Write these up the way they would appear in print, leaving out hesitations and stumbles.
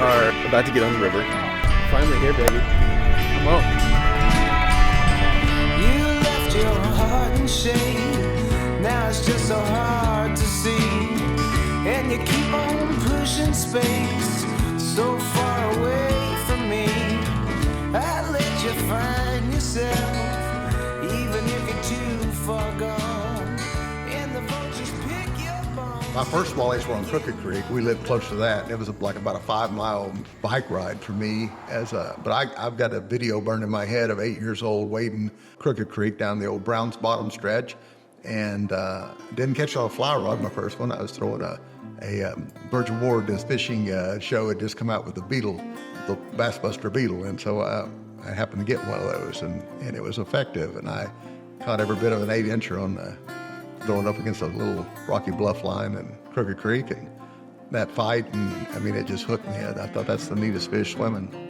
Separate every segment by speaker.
Speaker 1: are about to get on the river. Finally here, baby. Come on.
Speaker 2: You left your heart in shame. Now it's just so hard to see. And you keep on pushing space so far away from me. I let you find yourself, even if you're too far gone. And the vultures pick your bones.
Speaker 3: My first smallies were on Crooked Creek. We lived close to that. It was like about a 5-mile bike ride for me. But I've got a video burned in my head of 8 years old wading Crooked Creek down the old Browns Bottom stretch, and didn't catch a fly rod my first one. I was throwing a Virgin Ward, this fishing show had just come out with the beetle, the Bass Buster beetle, and so I happened to get one of those, and it was effective, and I caught every bit of an 8-incher on throwing up against a little rocky bluff line in Crooked Creek, and that fight, and I mean, it just hooked me. I thought that's the neatest fish swimming.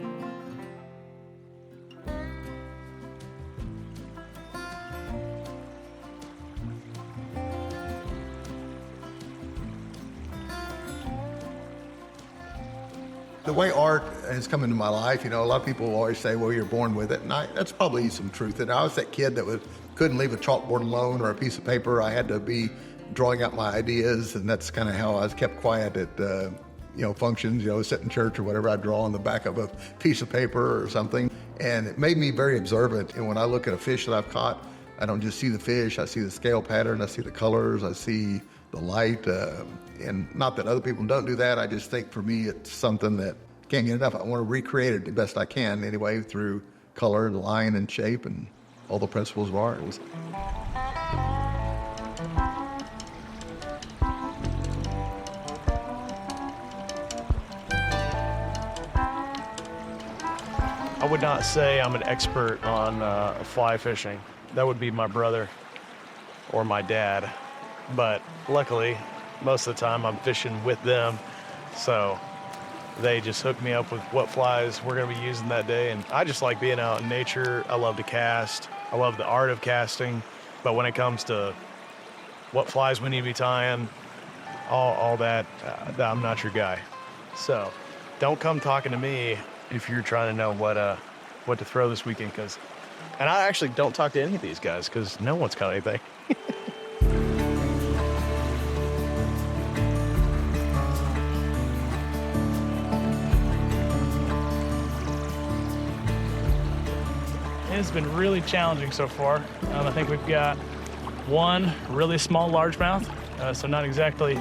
Speaker 3: The way art has come into my life, a lot of people always say, well, you're born with it. And that's probably some truth in it. I was that kid that couldn't leave a chalkboard alone or a piece of paper. I had to be drawing out my ideas, and that's kind of how I was kept quiet at, functions, sit in church or whatever. I'd draw on the back of a piece of paper or something. And it made me very observant. And when I look at a fish that I've caught, I don't just see the fish. I see the scale pattern. I see the colors. I see the light. And not that other people don't do that. I just think for me, it's something that can't get enough. I want to recreate it the best I can anyway, through color and line and shape and all the principles of art.
Speaker 4: I would not say I'm an expert on fly fishing. That would be my brother or my dad. But luckily, most of the time I'm fishing with them, so they just hook me up with what flies we're gonna be using that day. And I just like being out in nature. I love to cast. I love the art of casting. But when it comes to what flies we need to be tying, all that, I'm not your guy. So don't come talking to me if you're trying to know what to throw this weekend, and I actually don't talk to any of these guys because no one's caught anything. It's been really challenging so far. I think we've got one really small largemouth, so not exactly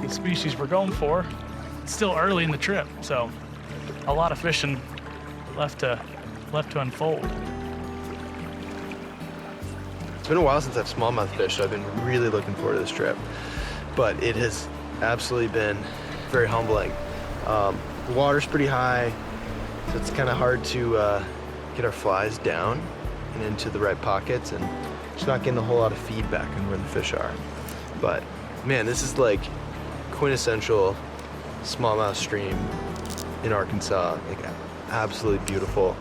Speaker 4: the species we're going for. It's still early in the trip, so a lot of fishing left to unfold.
Speaker 1: It's been a while since I've smallmouth fished. I've been really looking forward to this trip, but it has absolutely been very humbling. The water's pretty high, so it's kind of hard to get our flies down and into the right pockets, and just not getting a whole lot of feedback on where the fish are. But man, this is like quintessential smallmouth stream in Arkansas. Like, absolutely beautiful.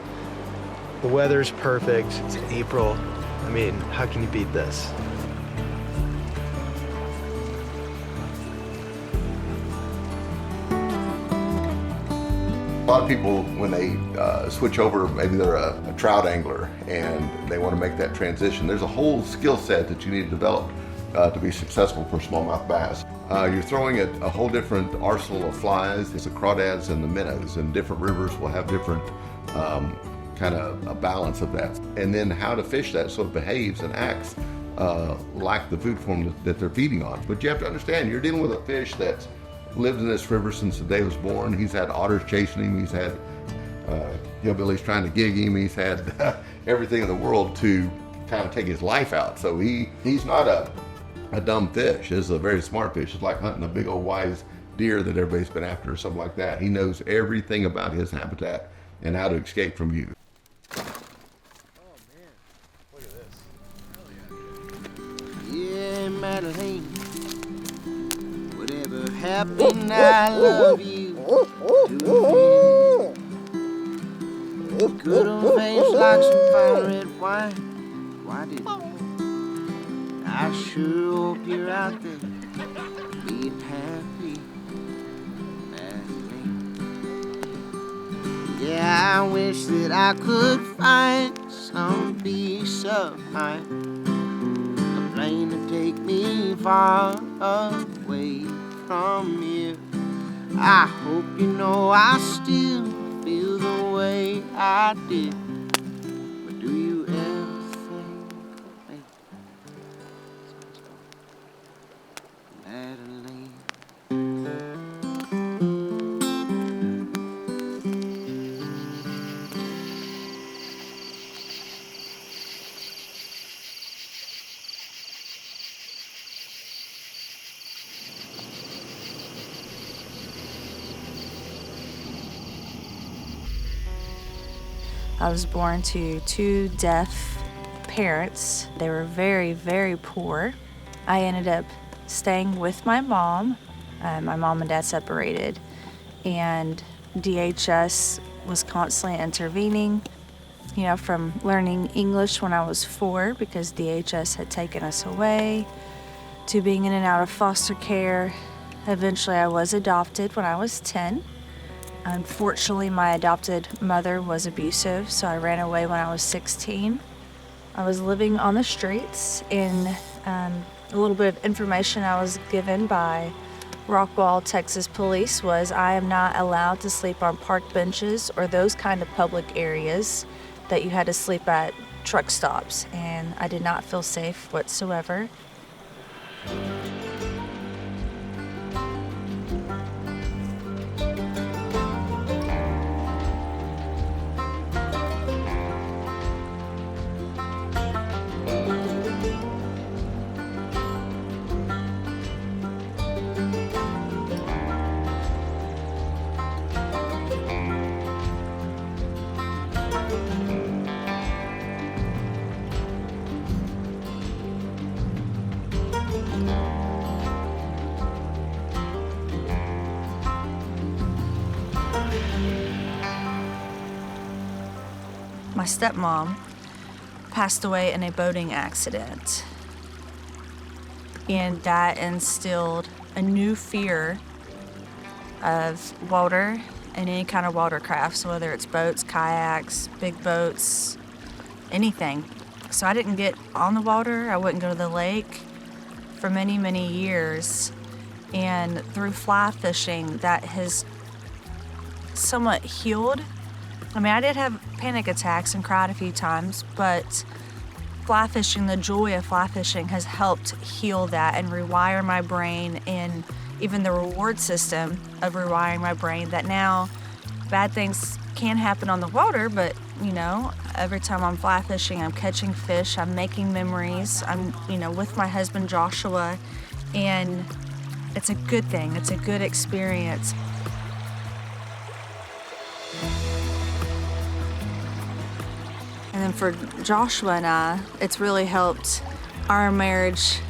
Speaker 1: The weather's perfect. It's April. I mean, how can you beat this?
Speaker 3: A lot of people, when they switch over, maybe they're a trout angler and they want to make that transition. There's a whole skill set that you need to develop to be successful for smallmouth bass. You're throwing a whole different arsenal of flies. There's the crawdads and the minnows, and different rivers will have different kind of a balance of that. And then how to fish that so it behaves and acts like the food form that they're feeding on. But you have to understand, you're dealing with a fish that's lived in this river since the day he was born. He's had otters chasing him. He's had hillbillies trying to gig him. He's had everything in the world to kind of take his life out. So he's not a dumb fish. He's a very smart fish. It's like hunting a big old wise deer that everybody's been after or something like that. He knows everything about his habitat and how to escape from you.
Speaker 1: Oh man, look at this.
Speaker 2: Yeah, Madeline, whatever happened, I love you. Good old face like some fine red wine. Why did I sure hope you're out there being happy, Madeline. I wish that I could find some peace of mind, a plane to take me far away from here. I hope you know I still feel the way I did. But do you ever think of me? Madeline.
Speaker 5: I was born to two deaf parents. They were very, very poor. I ended up staying with my mom. My mom and dad separated, and DHS was constantly intervening, you know, from learning English when I was 4 because DHS had taken us away, to being in and out of foster care. Eventually, I was adopted when I was 10. Unfortunately, my adopted mother was abusive, so I ran away when I was 16. I was living on the streets, and a little bit of information I was given by Rockwall, Texas police was I am not allowed to sleep on park benches or those kind of public areas that you had to sleep at truck stops, and I did not feel safe whatsoever. My stepmom passed away in a boating accident, and that instilled a new fear of water and any kind of watercraft, so whether it's boats, kayaks, big boats, anything. So I didn't get on the water, I wouldn't go to the lake for many, many years, and through fly fishing that has somewhat healed. I mean, I did have panic attacks and cried a few times, but fly fishing, the joy of fly fishing has helped heal that and rewire my brain, and even the reward system of rewiring my brain, that now bad things can happen on the water, but you know, every time I'm fly fishing, I'm catching fish, I'm making memories, I'm, you know, with my husband Joshua, and it's a good thing, it's a good experience. And then for Joshua and I, it's really helped our marriage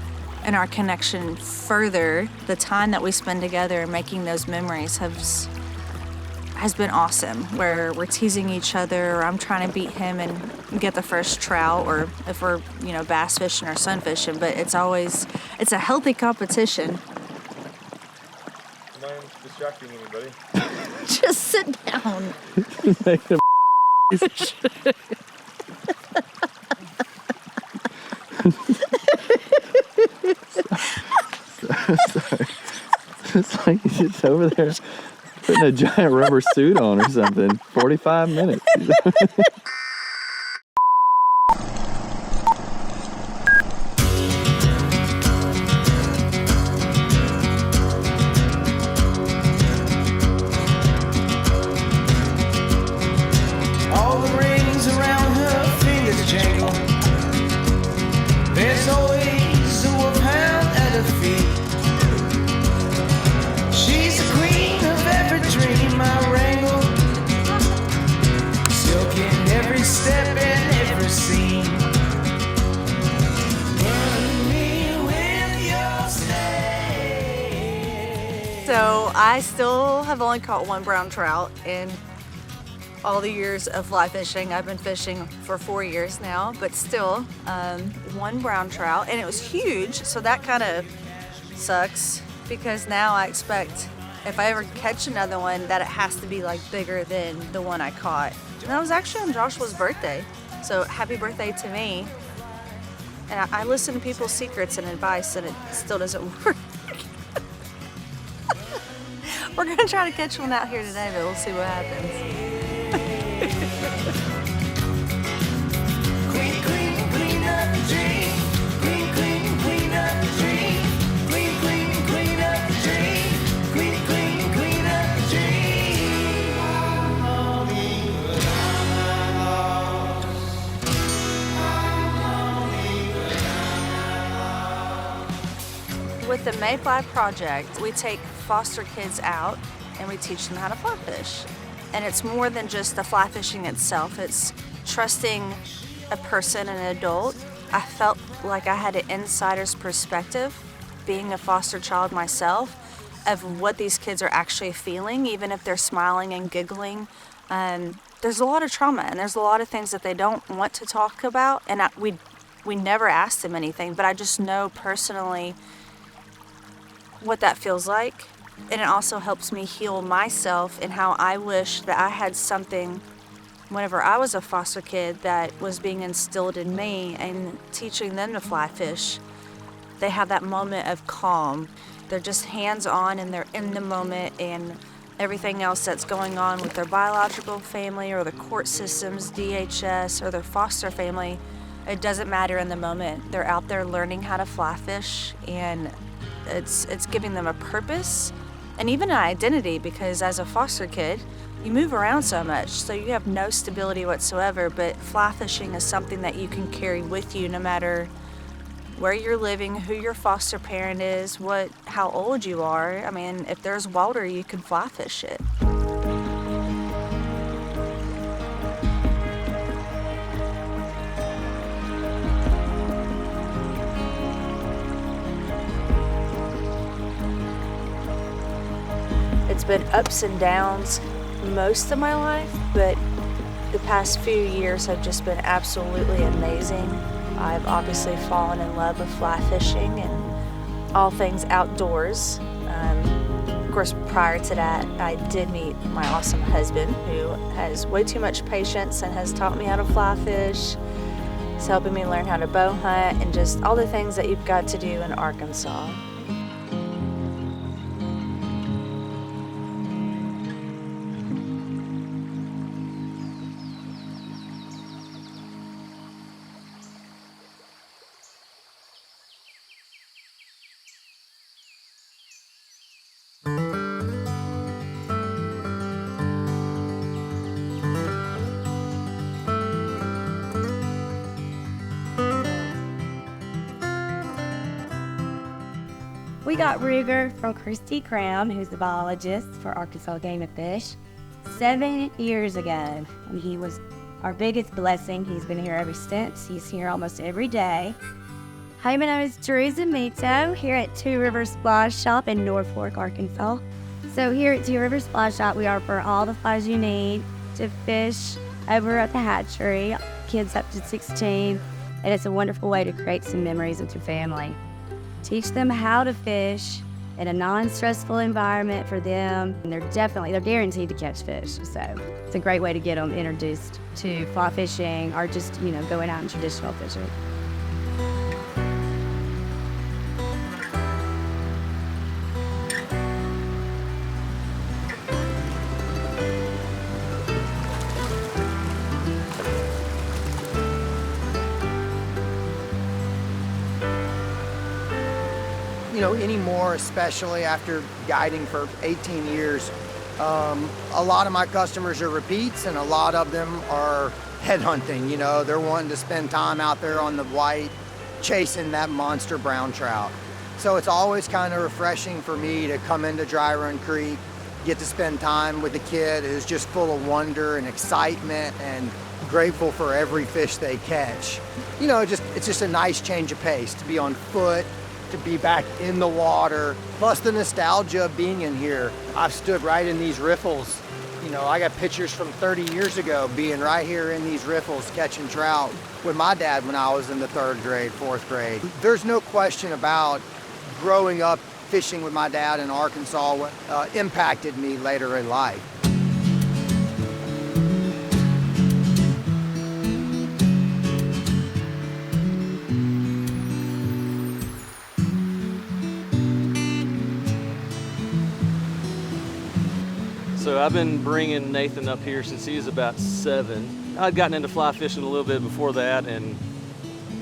Speaker 5: and our connection further. The time that we spend together making those memories has been awesome, where we're teasing each other, or I'm trying to beat him and get the first trout, or if we're, you know, bass fishing or sun fishing, but it's a healthy competition.
Speaker 6: Am I distracting anybody?
Speaker 5: Just sit down.
Speaker 6: Sorry. It's like he's just over there putting a giant rubber suit on or something. 45 minutes.
Speaker 2: All the rings around her fingers jangle. There's always a wolfhound at her feet. She's the queen of every dream I wrangle. Silk in every step and every scene. Burn me with your stay.
Speaker 5: So I still have only caught one brown trout in all the years of fly fishing. I've been fishing for 4 years now, but still, one brown trout, and it was huge, so that kind of sucks, because now I expect if I ever catch another one, that it has to be like bigger than the one I caught. And that was actually on Joshua's birthday. So happy birthday to me. And I listen to people's secrets and advice, and it still doesn't work. We're gonna try to catch one out here today, but we'll see what happens.
Speaker 2: Clean, clean, clean up the tree. Clean, clean, clean up the tree. Clean, clean, clean up the tree. Clean, clean, clean up the tree.
Speaker 5: With the Mayfly Project, we take foster kids out and we teach them how to fly fish. And it's more than just the fly fishing itself, it's trusting a person, an adult. I felt like I had an insider's perspective, being a foster child myself, of what these kids are actually feeling, even if they're smiling and giggling. There's a lot of trauma and there's a lot of things that they don't want to talk about, and we never ask them anything, but I just know personally what that feels like. And it also helps me heal myself and how I wish that I had something whenever I was a foster kid that was being instilled in me, and teaching them to fly fish. They have that moment of calm. They're just hands-on and they're in the moment, and everything else that's going on with their biological family or the court systems, DHS, or their foster family, it doesn't matter in the moment. They're out there learning how to fly fish, and it's giving them a purpose and even an identity, because as a foster kid, you move around so much, so you have no stability whatsoever, but fly fishing is something that you can carry with you no matter where you're living, who your foster parent is, how old you are. I mean, if there's water, you can fly fish it. It's been ups and downs most of my life, but the past few years have just been absolutely amazing. I've obviously fallen in love with fly fishing and all things outdoors. Of course, prior to that, I did meet my awesome husband, who has way too much patience and has taught me how to fly fish. He's helping me learn how to bow hunt and just all the things that you've got to do in Arkansas.
Speaker 7: We got Ruger from Christy Crown, who's the biologist for Arkansas Game and Fish, 7 years ago. And he was our biggest blessing. He's been here ever since. He's here almost every day. Hi, my name is Teresa Mito here at Two Rivers Fly Shop in Norfolk, Arkansas. So here at Two Rivers Fly Shop, we offer all the flies you need to fish over at the hatchery, kids up to 16, and it's a wonderful way to create some memories with your family. Teach them how to fish in a non-stressful environment for them, and they're guaranteed to catch fish. So it's a great way to get them introduced to fly fishing or just, going out and traditional fishing.
Speaker 8: Anymore, especially after guiding for 18 years, a lot of my customers are repeats and a lot of them are headhunting. They're wanting to spend time out there on the white, chasing that monster brown trout. So it's always kind of refreshing for me to come into Dry Run Creek, get to spend time with a kid who's just full of wonder and excitement and grateful for every fish they catch. It's just a nice change of pace to be on foot, to be back in the water, plus the nostalgia of being in here. I've stood right in these riffles. I got pictures from 30 years ago being right here in these riffles catching trout with my dad when I was in the 3rd grade, 4th grade. There's no question about growing up fishing with my dad in Arkansas impacted me later in life.
Speaker 9: So I've been bringing Nathan up here since he was about 7. I'd gotten into fly fishing a little bit before that and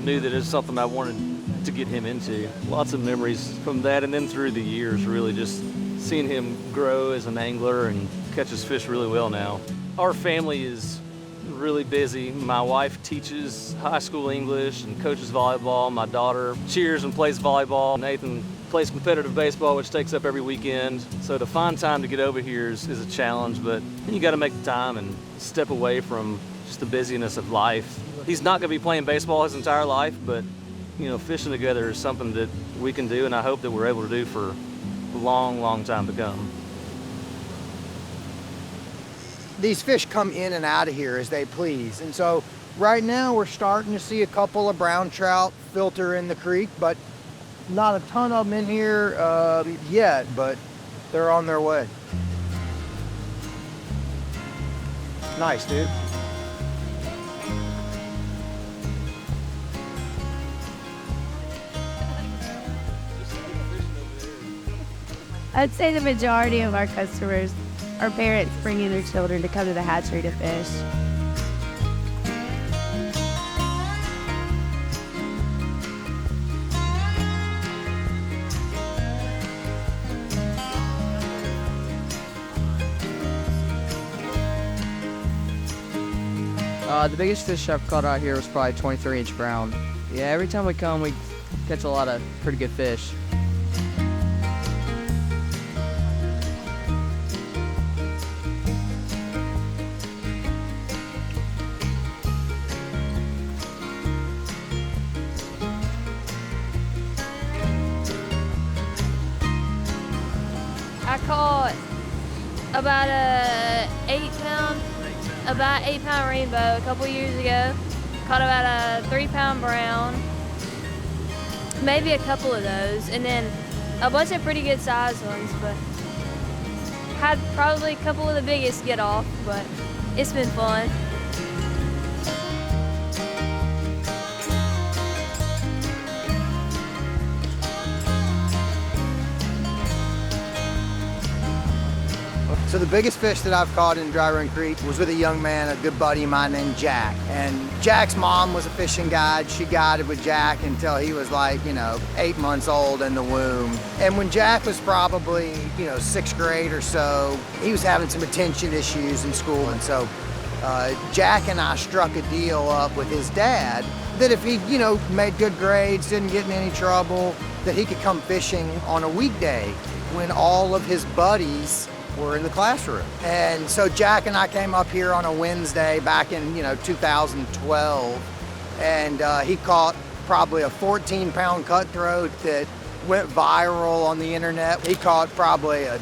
Speaker 9: knew that it was something I wanted to get him into. Lots of memories from that, and then through the years, really just seeing him grow as an angler and catches fish really well now. Our family is really busy. My wife teaches high school English and coaches volleyball. My daughter cheers and plays volleyball. Nathan plays competitive baseball, which takes up every weekend. So to find time to get over here is a challenge, but you got to make the time and step away from just the busyness of life. He's not going to be playing baseball his entire life, but you know, fishing together is something that we can do, and I hope that we're able to do for a long, long time to come.
Speaker 8: These fish come in and out of here as they please. And so right now we're starting to see a couple of brown trout filter in the creek, but not a ton of them in here yet, but they're on their way. Nice, dude.
Speaker 7: I'd say the majority of our customers are parents bringing their children to come to the hatchery to fish.
Speaker 10: The biggest fish I've caught out here was probably 23-inch brown. Yeah, every time we come, we catch a lot of pretty good fish.
Speaker 11: I caught about a 8-pound rainbow a couple years ago. Caught about a 3-pound brown, maybe a couple of those, and then a bunch of pretty good sized ones, but had probably a couple of the biggest get off, but it's been fun.
Speaker 8: So the biggest fish that I've caught in Dry Run Creek was with a young man, a good buddy of mine named Jack. And Jack's mom was a fishing guide. She guided with Jack until he was like, 8 months old in the womb. And when Jack was probably, 6th grade or so, he was having some attention issues in school. And so Jack and I struck a deal up with his dad that if he, made good grades, didn't get in any trouble, that he could come fishing on a weekday when all of his buddies were in the classroom. And so Jack and I came up here on a Wednesday back in 2012, and he caught probably a 14-pound cutthroat that went viral on the internet. He caught probably a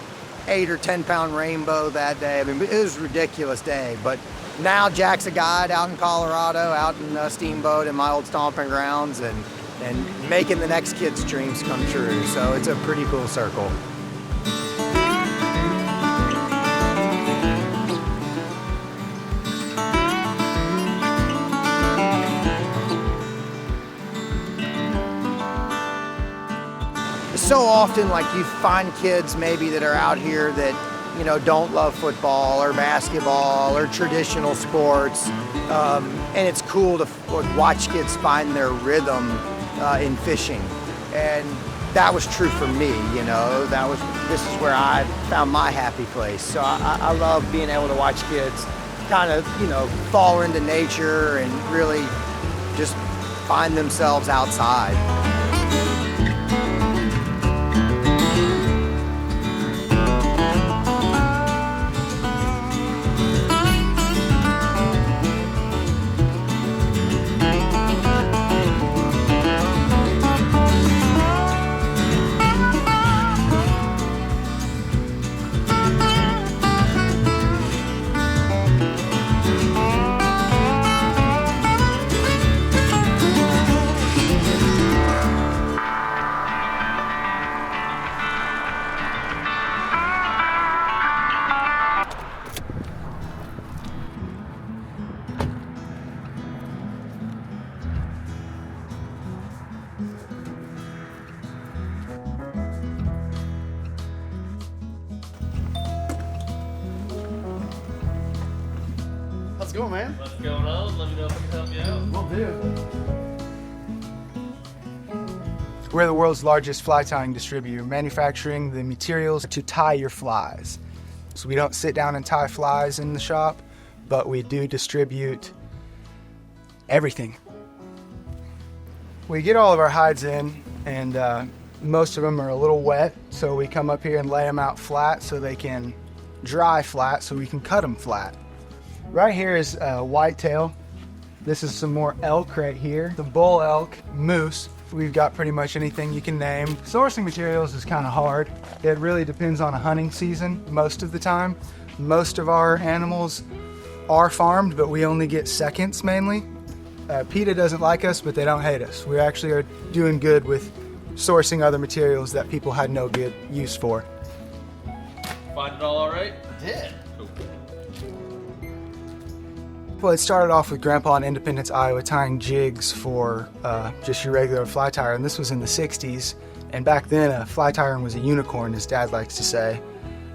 Speaker 8: 8 or 10-pound rainbow that day. I mean, it was a ridiculous day. But now Jack's a guide out in Colorado, out in Steamboat in my old stomping grounds, and making the next kid's dreams come true. So it's a pretty cool circle. So often, you find kids maybe that are out here that, don't love football or basketball or traditional sports. And it's cool to watch kids find their rhythm in fishing. And that was true for me, this is where I found my happy place. So I love being able to watch kids kind of, fall into nature and really just find themselves outside.
Speaker 12: Let's go, man.
Speaker 9: What's going on? Let me know if I can help you out.
Speaker 12: Will do.
Speaker 13: We're the world's largest fly tying distributor, manufacturing the materials to tie your flies. So we don't sit down and tie flies in the shop, but we do distribute everything. We get all of our hides in, and most of them are a little wet, so we come up here and lay them out flat so they can dry flat so we can cut them flat. Right here is whitetail. This is some more elk right here. The bull elk, moose. We've got pretty much anything you can name. Sourcing materials is kind of hard. It really depends on a hunting season most of the time. Most of our animals are farmed, but we only get seconds mainly. PETA doesn't like us, but they don't hate us. We actually are doing good with sourcing other materials that people had no good use for.
Speaker 9: Find it all right?
Speaker 12: I did.
Speaker 9: Cool.
Speaker 13: Well, it started off with Grandpa in Independence, Iowa, tying jigs for just your regular fly tire, and this was in the 60s. And back then, a fly tying was a unicorn, as Dad likes to say.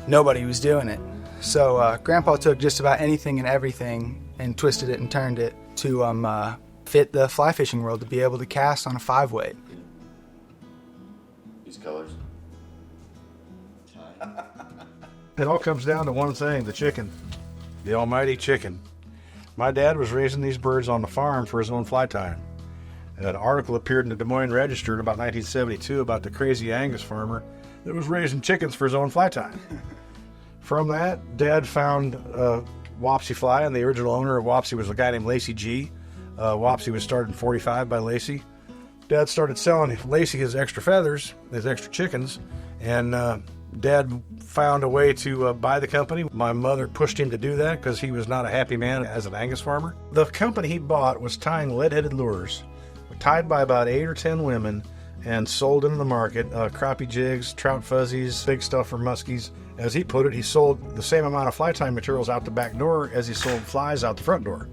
Speaker 13: Nobody was doing it. So Grandpa took just about anything and everything and twisted it and turned it to fit the fly fishing world, to be able to cast on a 5-weight.
Speaker 3: These colors.
Speaker 14: It all comes down to one thing, the chicken. The almighty chicken. My dad was raising these birds on the farm for his own fly tying. An article appeared in the Des Moines Register in about 1972 about the crazy Angus farmer that was raising chickens for his own fly tying. From that, Dad found Wapsie fly, and the original owner of Wapsie was a guy named Lacey G. Wapsie was started in 45 by Lacey. Dad started selling Lacey his extra feathers, his extra chickens, and Dad found a way to buy the company. My mother pushed him to do that because he was not a happy man as an Angus farmer. The company he bought was tying lead-headed lures, tied by about 8 or 10 women, and sold into the market crappie jigs, trout fuzzies, big stuff for muskies. As he put it, he sold the same amount of fly tying materials out the back door as he sold flies out the front door.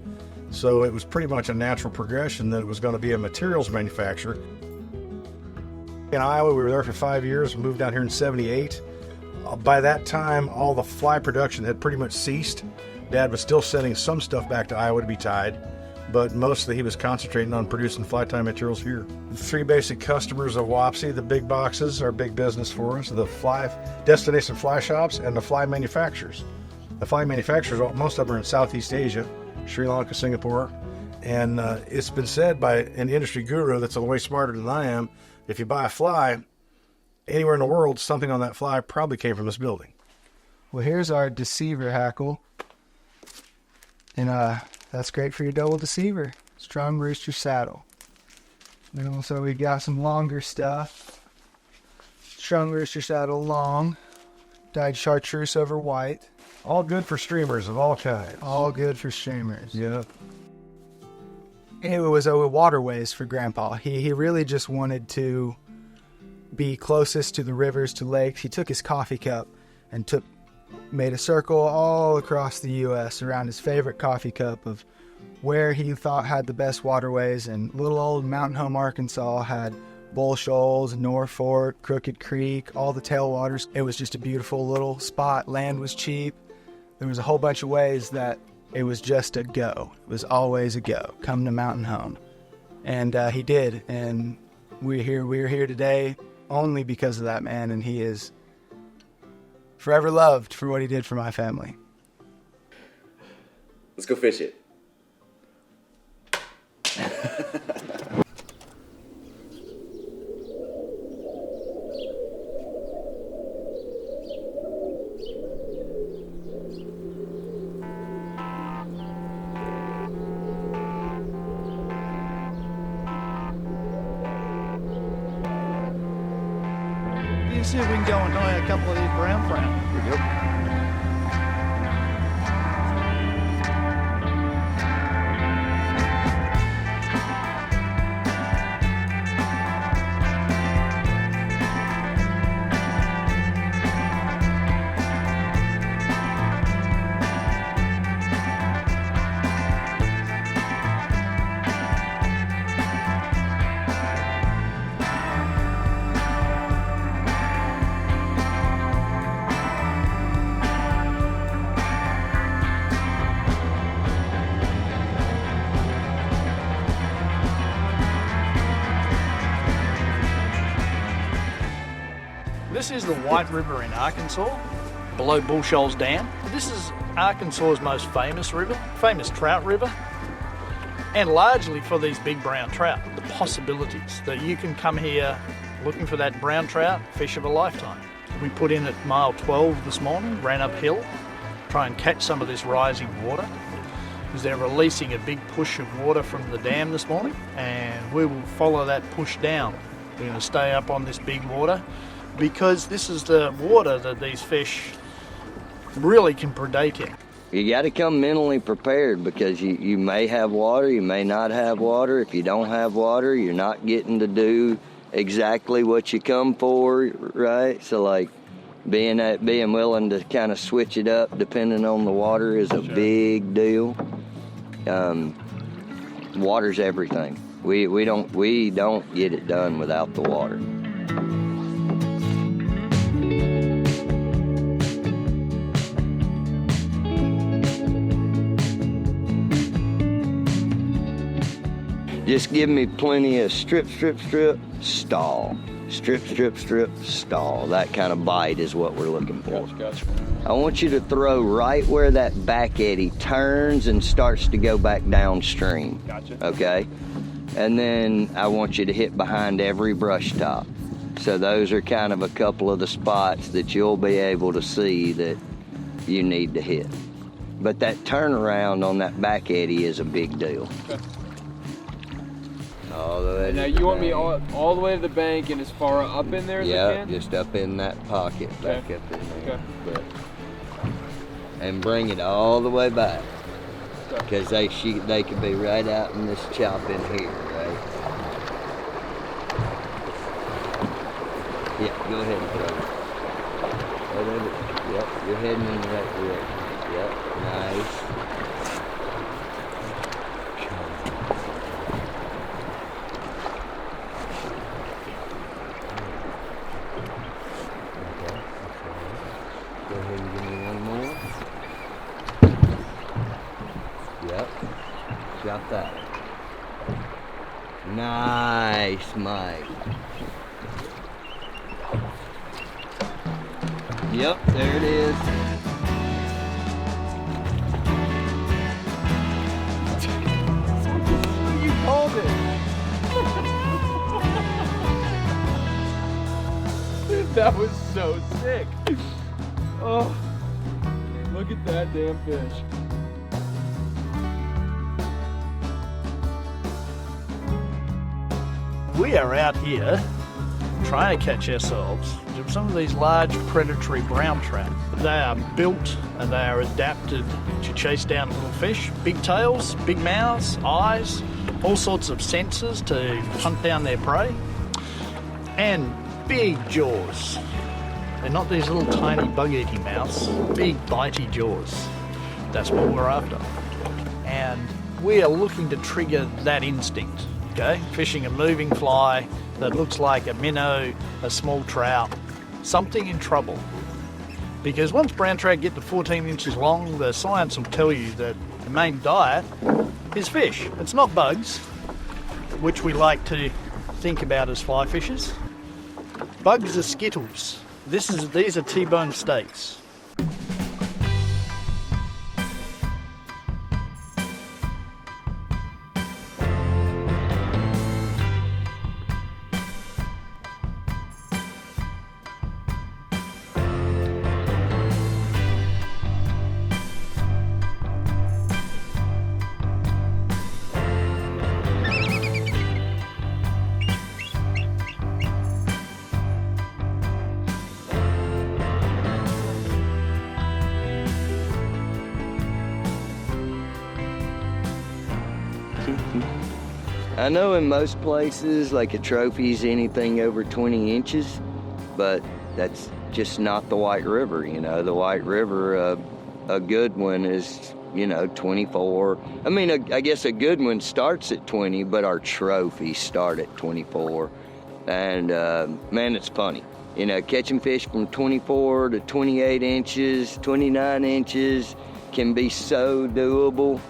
Speaker 14: So it was pretty much a natural progression that it was going to be a materials manufacturer. In Iowa, we were there for 5 years, moved down here in 78. By that time, all the fly production had pretty much ceased. Dad was still sending some stuff back to Iowa to be tied, but mostly he was concentrating on producing fly tying materials here. The 3 basic customers of Wapsie, the big boxes, are big business for us, the fly destination fly shops, and the fly manufacturers. The fly manufacturers, most of them are in Southeast Asia, Sri Lanka, Singapore, and it's been said by an industry guru that's way smarter than I am, if you buy a fly anywhere in the world, something on that fly probably came from this building.
Speaker 13: Well, here's our deceiver hackle. And that's great for your double deceiver. Strong rooster saddle. And also we got some longer stuff. Strong rooster saddle long. Dyed chartreuse over white.
Speaker 14: All good for streamers of all kinds.
Speaker 13: All good for streamers.
Speaker 14: Yeah.
Speaker 13: It was waterways for Grandpa. He really just wanted to be closest to the rivers, to lakes. He took his coffee cup and made a circle all across the U.S. around his favorite coffee cup of where he thought had the best waterways. And little old Mountain Home, Arkansas had Bull Shoals, Norfolk, Crooked Creek, all the tailwaters. It was just a beautiful little spot. Land was cheap. There was a whole bunch of ways that it was just a go. It was always a go. Come to Mountain Home. And he did. And we're here today only because of that man. And he is forever loved for what he did for my family.
Speaker 12: Let's go fish it.
Speaker 15: Let's see if we can go and annoy a couple of these brown trout.
Speaker 12: Yep.
Speaker 15: This is the White River in Arkansas, below Bull Shoals Dam. This is Arkansas's most famous river, famous trout river, and largely for these big brown trout. The possibilities that you can come here looking for that brown trout, fish of a lifetime. We put in at mile 12 this morning, ran uphill, try and catch some of this rising water, because they're releasing a big push of water from the dam this morning, and we will follow that push down. We're going to stay up on this big water, because this is the water that these fish really can predate in.
Speaker 12: You got to come mentally prepared, because you may have water, you may not have water. If you don't have water, you're not getting to do exactly what you come for, right? So like being willing to kind of switch it up depending on the water is a big deal. Water's everything. We don't get it done without the water. Just give me plenty of strip, stall. Strip, stall. That kind of bite is what we're looking for.
Speaker 16: Gotcha.
Speaker 12: I want you to throw right where that back eddy turns and starts to go back downstream.
Speaker 16: Gotcha.
Speaker 12: Okay? And then I want you to hit behind every brush top. So those are kind of a couple of the spots that you'll be able to see that you need to hit. But that turnaround on that back eddy is a big deal.
Speaker 16: Okay.
Speaker 12: All the way
Speaker 16: now you want me all the way to the bank and as far up in there as I can?
Speaker 12: Yeah, just up in that pocket, back up in there.
Speaker 16: Okay.
Speaker 12: But, and bring it all the way back, because they could be right out in this chop in here, right? Yeah, go ahead and throw it. Whatever. Yep, you're heading in the right direction. Yep, nice. Got that. Nice, Mike. Yep, there it is.
Speaker 16: You called it. Dude, that was so sick. Oh, look at that damn fish.
Speaker 15: We are out here trying to catch ourselves some of these large predatory brown trout. They are built and they are adapted to chase down little fish. Big tails, big mouths, eyes, all sorts of sensors to hunt down their prey. And big jaws. They're not these little tiny bug-eating mouths, big bitey jaws. That's what we're after. And we are looking to trigger that instinct. Okay, fishing a moving fly that looks like a minnow, a small trout, something in trouble. Because once brown trout get to 14 inches long, the science will tell you that the main diet is fish. It's not bugs, which we like to think about as fly fishers. Bugs are Skittles. These are T-bone steaks.
Speaker 12: I know in most places, like a trophy's anything over 20 inches, but that's just not the White River, you know. The White River, a good one is, 24. I mean, I guess a good one starts at 20, but our trophies start at 24. And, man, it's funny. Catching fish from 24 to 28 inches, 29 inches can be so doable.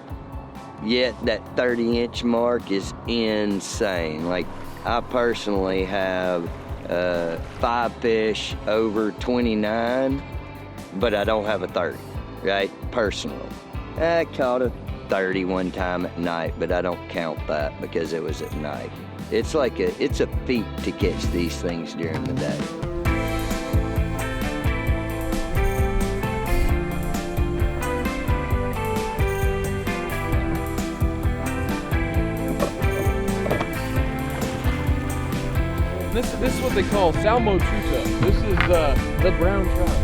Speaker 12: Yet that 30-inch mark is insane. Like, I personally have 5 fish over 29, but I don't have a 30, right? Personally. I caught a 30 one time at night, but I don't count that because it was at night. It's a feat to catch these things during the day.
Speaker 16: This is what they call salmo tuta. This is the brown trout.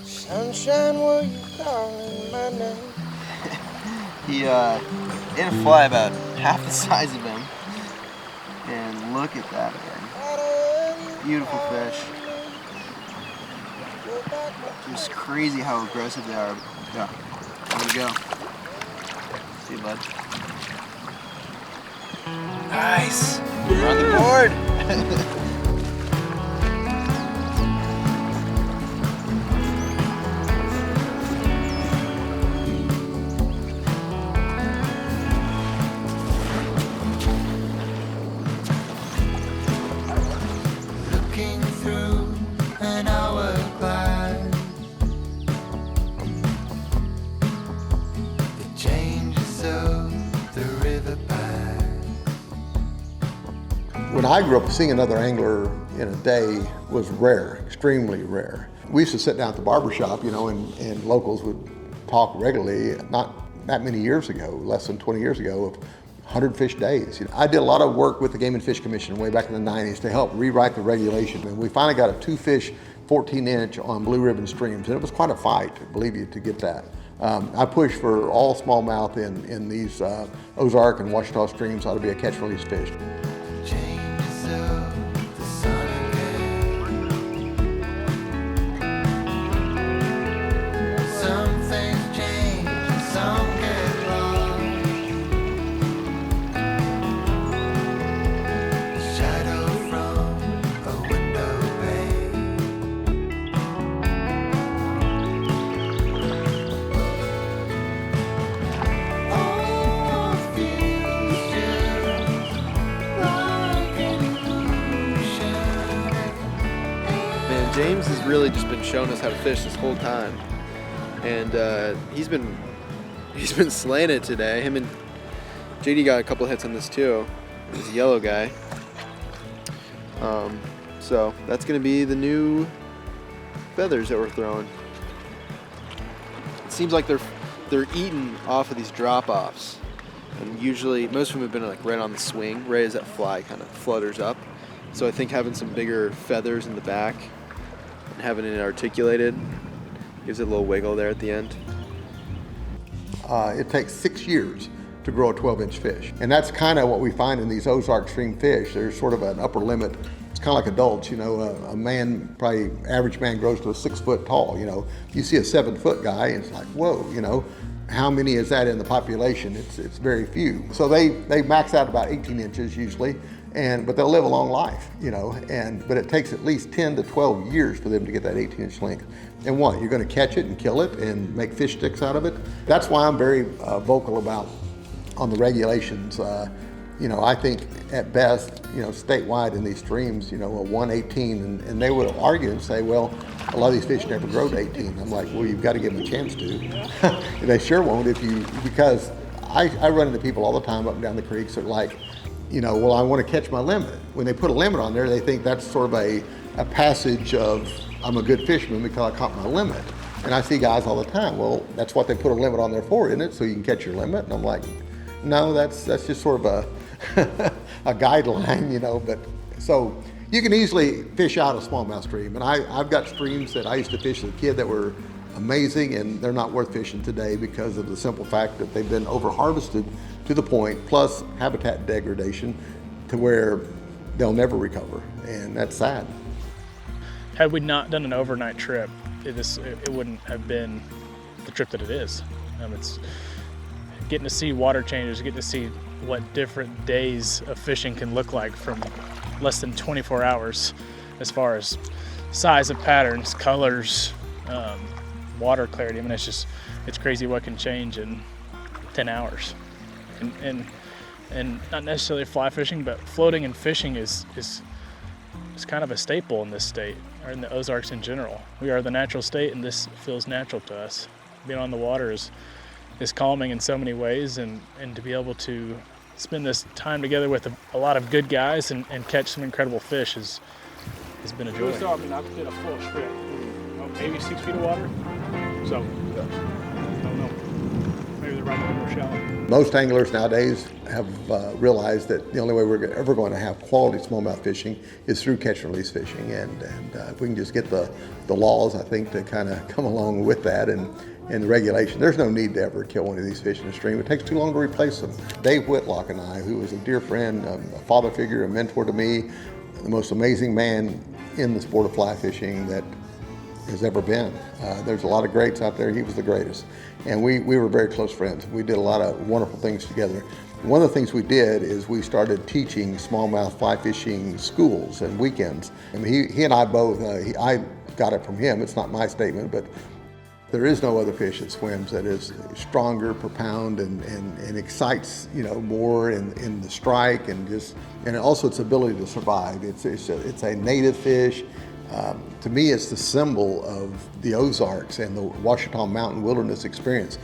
Speaker 1: Sunshine, were you calling my name?
Speaker 17: He ate a fly about half the size of him. And look at that thing. Beautiful fish. Just crazy how aggressive they are. Yeah, there we go. See you, bud. Nice. We're on the board.
Speaker 3: When I grew up, seeing another angler in a day was rare, extremely rare. We used to sit down at the barber shop, you know, and locals would talk regularly, not that many years ago, less than 20 years ago, of 100 fish days. You know, I did a lot of work with the Game and Fish Commission way back in the 90s to help rewrite the regulation. And we finally got a 2-fish, 14-inch on blue ribbon streams. And it was quite a fight, believe you, to get that. I push for all smallmouth in these Ozark and Washita streams ought to be a catch-release fish.
Speaker 1: James has really just been showing us how to fish this whole time, and he's been slaying it today. Him and JD got a couple hits on this too. This yellow guy. So that's gonna be the new feathers that we're throwing. It seems like they're eating off of these drop-offs, and usually most of them have been like right on the swing, right as that fly kind of flutters up. So I think having some bigger feathers in the back and having it articulated gives it a little wiggle there at the end.
Speaker 3: It takes 6 years to grow a 12-inch fish. And that's kind of what we find in these Ozark stream fish. There's sort of an upper limit. It's kind of like adults, you know, a man, probably average man grows to a 6 foot tall, you know. You see a 7 foot guy and it's like, whoa, you know, how many is that in the population? It's very few. So they max out about 18 inches usually. But they'll live a long life, you know, but it takes at least 10 to 12 years for them to get that 18-inch length. And what, you're gonna catch it and kill it and make fish sticks out of it? That's why I'm very vocal about on the regulations. You know, I think at best, you know, statewide in these streams, you know, a 118, and they would argue and say, well, a lot of these fish never grow to 18. I'm like, well, you've got to give them a chance to. They sure won't because I run into people all the time up and down the creeks that are like, well, I want to catch my limit. When they put a limit on there, they think that's sort of a passage of I'm a good fisherman because I caught my limit. And I see guys all the time, well, that's what they put a limit on there for, isn't it? So you can catch your limit. And I'm like, no, that's just sort of a a guideline, but so you can easily fish out a smallmouth stream. And I've got streams that I used to fish as a kid that were amazing, and they're not worth fishing today because of the simple fact that they've been over harvested to the point, plus habitat degradation, to where they'll never recover, and that's sad.
Speaker 18: Had we not done an overnight trip, it wouldn't have been the trip that it is. It's getting to see water changes, getting to see what different days of fishing can look like from less than 24 hours, as far as size of patterns, colors, water clarity. I mean, it's crazy what can change in 10 hours. And not necessarily fly fishing, but floating and fishing is kind of a staple in this state, or in the Ozarks in general. We are the natural state, and this feels natural to us. Being on the water is calming in so many ways, and to be able to spend this time together with a lot of good guys and catch some incredible fish has been a joy.
Speaker 15: So, I mean, I've been a full strip, maybe 6 feet of water. So, I don't know. Maybe they're right a little more shallow.
Speaker 3: Most anglers nowadays have realized that the only way we're ever going to have quality smallmouth fishing is through catch and release fishing, and if we can just get the laws, I think, to kind of come along with that, and the regulation. There's no need to ever kill one of these fish in the stream. It takes too long to replace them. Dave Whitlock and I, who was a dear friend, a father figure, a mentor to me, the most amazing man in the sport of fly fishing that has ever been. There's a lot of greats out there. He was the greatest. And we were very close friends. We did a lot of wonderful things together. One of the things we did is we started teaching smallmouth fly fishing schools and weekends. I mean, he and I both, I got it from him. It's not my statement, but there is no other fish that swims that is stronger per pound and excites, more in the strike, and also its ability to survive. It's a native fish. To me, it's the symbol of the Ozarks and the Ouachita Mountain Wilderness experience.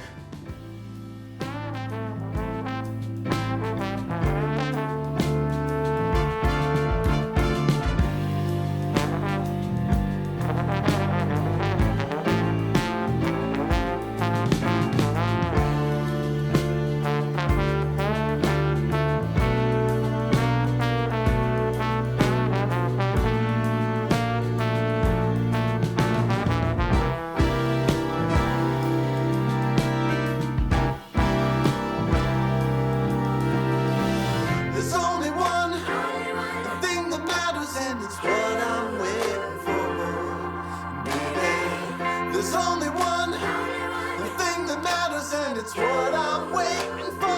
Speaker 2: There's only one thing that matters, and it's what I'm waiting for.